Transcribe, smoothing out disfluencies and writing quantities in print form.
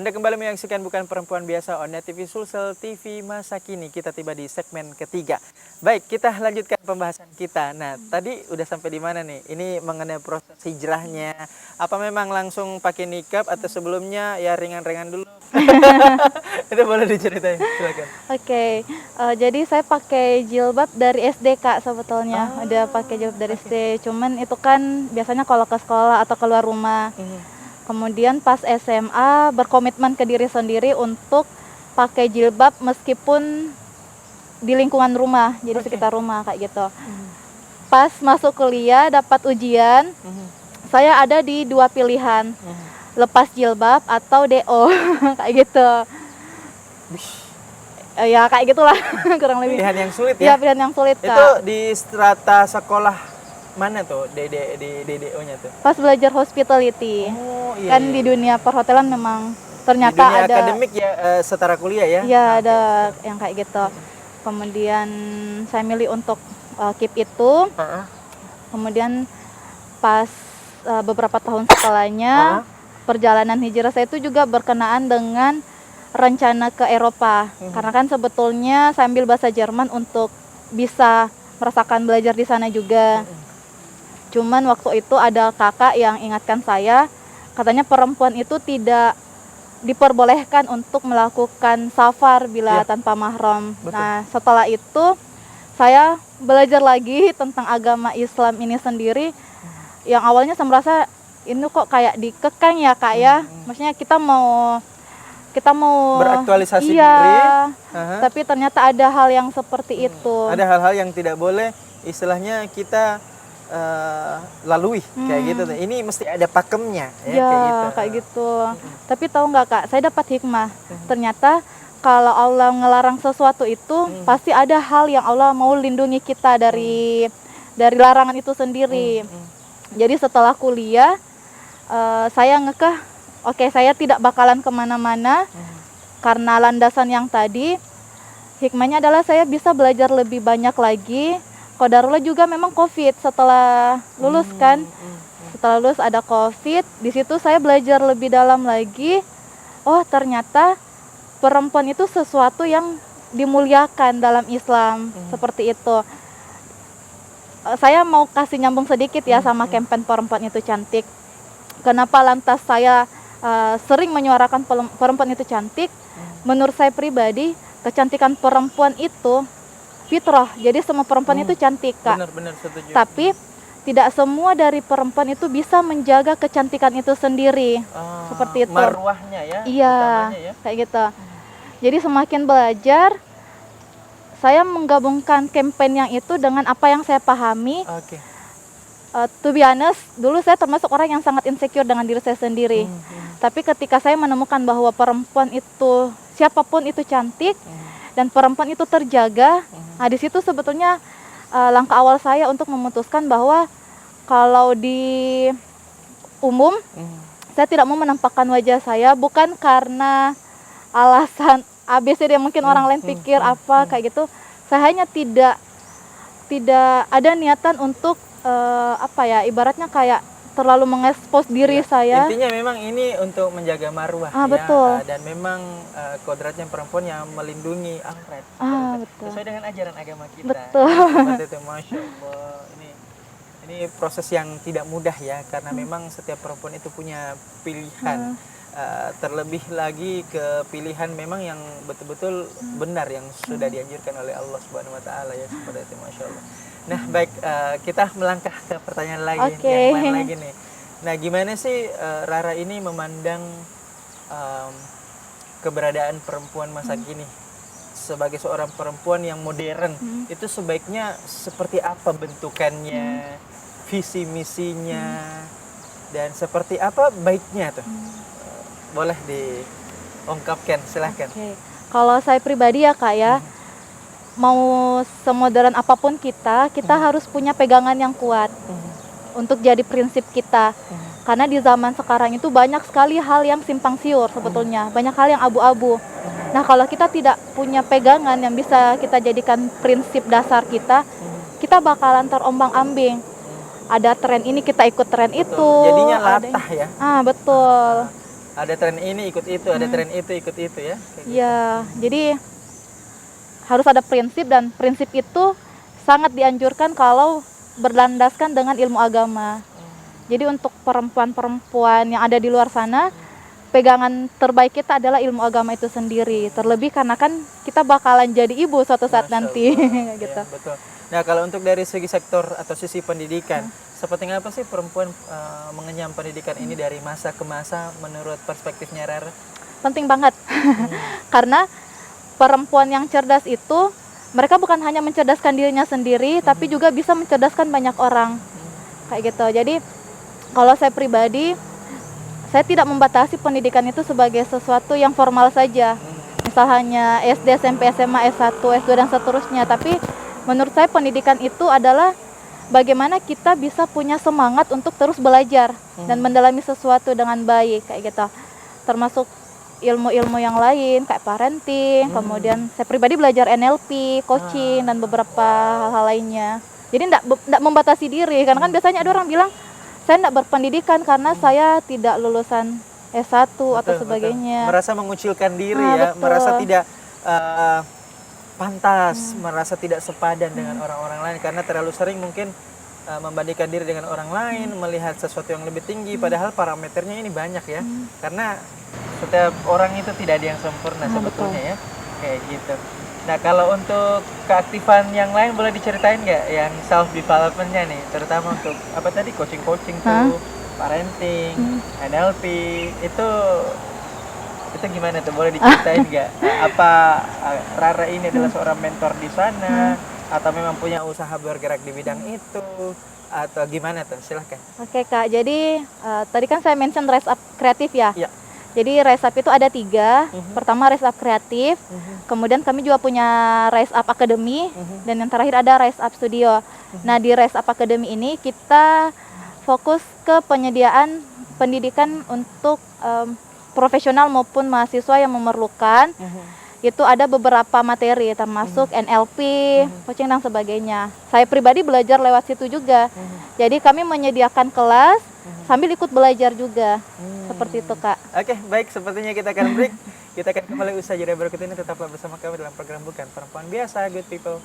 Anda kembali menyaksikan Bukan Perempuan Biasa on TV Sulsel TV masa kini. Kita tiba di segmen ketiga. Baik, kita lanjutkan pembahasan kita. Nah, tadi udah sampai di mana nih? Ini mengenai proses hijrahnya. Apa memang langsung pakai nikab atau sebelumnya ya ringan-ringan dulu? Itu boleh diceritain, silakan. Oke, jadi saya pakai jilbab dari SD Kak sebetulnya. Udah pakai jilbab dari SD. Cuman itu kan biasanya kalau ke sekolah atau keluar rumah. Kemudian pas SMA berkomitmen ke diri sendiri untuk pakai jilbab meskipun di lingkungan rumah, jadi sekitar rumah kayak gitu. Pas masuk kuliah dapat ujian, saya ada di dua pilihan, lepas jilbab atau DO kayak gitu. Ya kayak gitulah kurang lebih. Pilihan yang sulit Ya ya? pilihan yang sulit Kak. Itu di strata sekolah mana tuh di DDO-nya tuh? Pas belajar hospitality. Oh iya. Kan di dunia perhotelan memang Di ternyata dunia ada akademik ya, setara kuliah ya? ya ada yang kayak gitu. Kemudian saya milih untuk keep itu. Kemudian pas beberapa tahun setelahnya perjalanan hijrah saya itu juga berkenaan dengan rencana ke Eropa. Karena kan sebetulnya saya ambil bahasa Jerman untuk bisa merasakan belajar di sana juga. Cuman waktu itu ada kakak yang ingatkan saya, katanya perempuan itu tidak diperbolehkan untuk melakukan safar bila tanpa mahram. Betul. Nah, setelah itu saya belajar lagi tentang agama Islam ini sendiri. Yang awalnya saya merasa ini kok kayak dikekang ya Kak ya. Maksudnya kita mau beraktualisasi iya, diri. tapi ternyata ada hal yang seperti itu. Ada hal-hal yang tidak boleh istilahnya kita lalui kayak gitu. Ini mesti ada pakemnya ya, kayak gitu. Tapi tahu nggak Kak, saya dapat hikmah. Ternyata kalau Allah ngelarang sesuatu itu pasti ada hal yang Allah mau lindungi kita dari larangan itu sendiri. Jadi setelah kuliah saya ngekeh, oke, saya tidak bakalan kemana-mana karena landasan yang tadi. Hikmahnya adalah saya bisa belajar lebih banyak lagi. Qadarullah juga memang COVID setelah lulus kan. Setelah lulus ada COVID, di situ saya belajar lebih dalam lagi. Oh, ternyata perempuan itu sesuatu yang dimuliakan dalam Islam, seperti itu. Saya mau kasih nyambung sedikit ya sama campaign perempuan itu cantik. Kenapa lantas saya sering menyuarakan perempuan itu cantik? Menurut saya pribadi, kecantikan perempuan itu fitrah. Jadi semua perempuan itu cantik Kak. Benar-benar setuju. Tapi tidak semua dari perempuan itu bisa menjaga kecantikan itu sendiri. Seperti itu. Marwahnya ya. Iya, ya. kayak gitu. Jadi semakin belajar, saya menggabungkan campaign yang itu dengan apa yang saya pahami. To be honest, dulu saya termasuk orang yang sangat insecure dengan diri saya sendiri. Tapi ketika saya menemukan bahwa perempuan itu, siapapun itu cantik, dan perempuan itu terjaga, nah di situ sebetulnya langkah awal saya untuk memutuskan bahwa kalau di umum, saya tidak mau menampakkan wajah saya, bukan karena alasan ABCD yang mungkin orang lain pikir apa kayak gitu. Saya hanya tidak ada niatan untuk ibaratnya kayak terlalu mengekspos diri saya. Intinya memang ini untuk menjaga marwah betul. dan memang kodratnya perempuan yang melindungi aurat. Betul. Sesuai dengan ajaran agama kita. Betul. Seperti itu, Masya Allah. Ini proses yang tidak mudah ya, karena memang setiap perempuan itu punya pilihan. Terlebih lagi ke pilihan memang yang betul-betul benar yang sudah dianjurkan oleh Allah Subhanahu Wa Taala ya, seperti itu, Masya Allah. Nah baik, kita melangkah ke pertanyaan lagi yang lain lagi nih. Nah gimana sih Rara ini memandang keberadaan perempuan masa kini sebagai seorang perempuan yang modern? Itu sebaiknya seperti apa bentukannya, visi misinya, dan seperti apa baiknya tuh? Boleh diungkapkan, silahkan. Kalau saya pribadi ya Kak ya, mau semodern apapun kita harus punya pegangan yang kuat untuk jadi prinsip kita. Karena di zaman sekarang itu banyak sekali hal yang simpang siur sebetulnya, banyak hal yang abu-abu. Nah kalau kita tidak punya pegangan yang bisa kita jadikan prinsip dasar kita bakalan terombang-ambing. Ada tren ini kita ikut tren itu. Jadinya latah ya. Betul. ada tren ini ikut itu, ada tren itu ikut itu ya. Kayak gitu. Ya, jadi harus ada prinsip, dan prinsip itu sangat dianjurkan kalau berlandaskan dengan ilmu agama. Jadi untuk perempuan-perempuan yang ada di luar sana, pegangan terbaik kita adalah ilmu agama itu sendiri. Terlebih karena kan kita bakalan jadi ibu suatu saat Masya nanti Allah. gitu. Ya, betul. Nah, kalau untuk dari segi sektor atau sisi pendidikan, seperti apa sih perempuan mengenyam pendidikan ini dari masa ke masa menurut perspektifnya Rara? Penting banget. Karena perempuan yang cerdas itu mereka bukan hanya mencerdaskan dirinya sendiri, tapi juga bisa mencerdaskan banyak orang. Kayak gitu. Jadi kalau saya pribadi, saya tidak membatasi pendidikan itu sebagai sesuatu yang formal saja. Misal hanya SD, SMP, SMA, S1, S2 dan seterusnya. Tapi menurut saya pendidikan itu adalah bagaimana kita bisa punya semangat untuk terus belajar dan mendalami sesuatu dengan baik kayak gitu. Termasuk ilmu-ilmu yang lain kayak parenting, kemudian saya pribadi belajar NLP, coaching dan beberapa hal lainnya. Jadi enggak membatasi diri, karena kan biasanya ada orang bilang saya tidak berpendidikan karena saya tidak lulusan S1 atau sebagainya. Merasa mengucilkan diri ya, betul. merasa tidak pantas, merasa tidak sepadan dengan orang-orang lain karena terlalu sering mungkin membandingkan diri dengan orang lain, melihat sesuatu yang lebih tinggi, padahal parameternya ini banyak ya. Karena setiap orang itu tidak ada yang sempurna sebetulnya ya, kayak gitu. Nah, kalau untuk keaktifan yang lain boleh diceritain nggak yang self developmentnya nih, terutama untuk apa tadi coaching tuh, parenting, NLP itu gimana tuh, boleh diceritain nggak? Apa Rara ini adalah seorang mentor di sana atau memang punya usaha bergerak di bidang itu atau gimana tuh? Silahkan. Oke Kak, jadi tadi kan saya mention Rise Up Kreatif ya. Ya. Jadi Rise Up itu ada 3. Pertama Rise Up Kreatif, kemudian kami juga punya Rise Up Academy, dan yang terakhir ada Rise Up Studio. Nah, di Rise Up Academy ini kita fokus ke penyediaan pendidikan untuk profesional maupun mahasiswa yang memerlukan. Itu ada beberapa materi termasuk NLP, coaching dan sebagainya. Saya pribadi belajar lewat situ juga. Jadi kami menyediakan kelas sambil ikut belajar juga. Seperti itu Kak. Oke, baik, sepertinya kita akan break. Kita akan kembali usai jeda berikut ini, tetaplah bersama kami dalam program Bukan Perempuan Biasa, Good People.